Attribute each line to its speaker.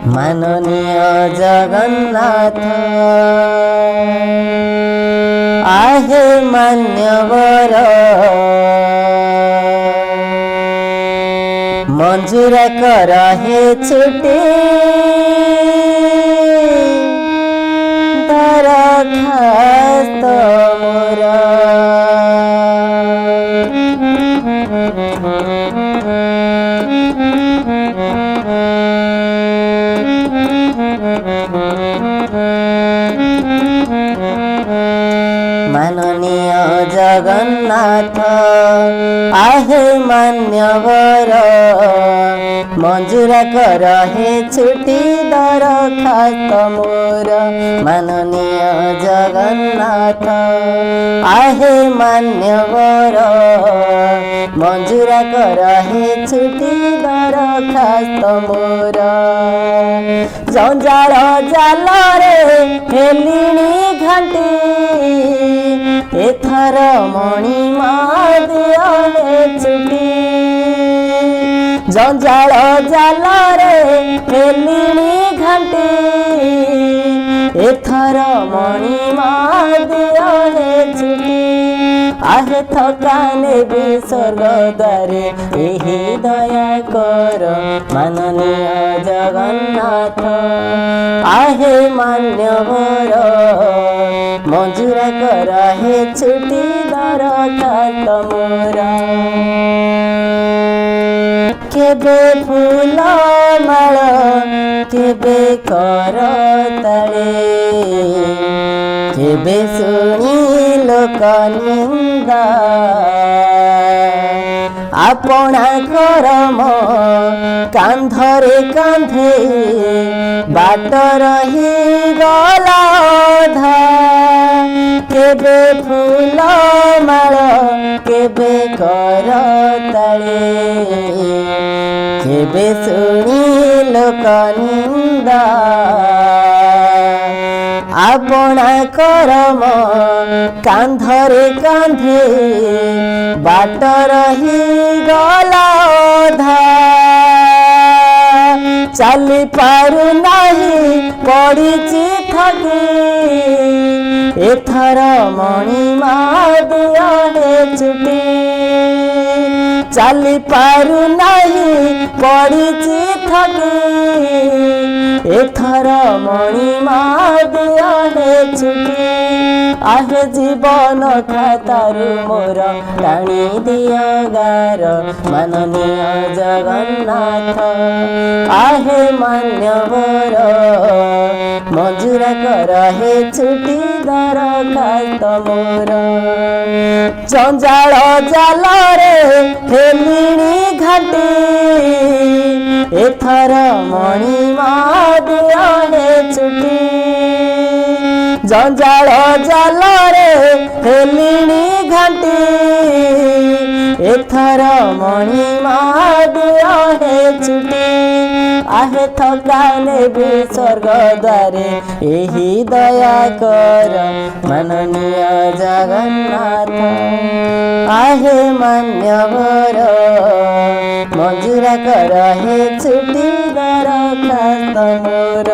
Speaker 1: माननीय जगन्नाथ आहे मान्यवर मंजूर कर हे छुट्टी दरखास्त मोर माननीय जगन्नाथ आहे मान्यवर मंजूर कर हे छुट्टी दरखास्त मोर माननीय जगन्नाथ आहे मान्यवर मंजूर कर हे छुट्टी दरखास्त मोर जंजाल जाल रे हेलिणी घाटी एथर मणिमा दिया हे छुट्टी जंजाल जाल रे हेलिणी घाटी एथर मणिमा दिया हे छुट्टी आहे थकाने भी स्वर्ग द्वारे यही दया कर माननीय जगन्नाथ आहे मान्यवर मंजूर कर हे छुट्टी दरखास्त मोर केबे फूल माल केबे कर तले केबे शुणी लोक निंदा आपना करम कांधरे कांधे बाट रही गला धा केबे फूल माल केबे कर तले केबे शुणी लोक निंदा आपना करम कांधरे कांधे बाट रही गला धा चली पारु नहीं पड़ीची थकी एथर मणिमा दिया हे छुट्टी चली पारु नहीं पड़ीची थकी एथर मणिमा दिया हे छुट्टी आहे जीवन खातारु मोर टाणी दिया गार माननीय जगन्नाथ आहे मान्यवर मंजूर कर हे छुट्टी दरखास्त मोर जंजाल जाल रे हेलिणी घाटी एथर मणिमा दिया हे छुट्टी जंजाल जाल रे हेलिणी घाटी एथर मणिमा दिया हे छुट्टी आहे थकाने भी स्वर्ग द्वारे यही दया कर माननीय जगन्नाथ आहे मान्यवर मंजूर कर हे छुट्टी दरखास्त मोर।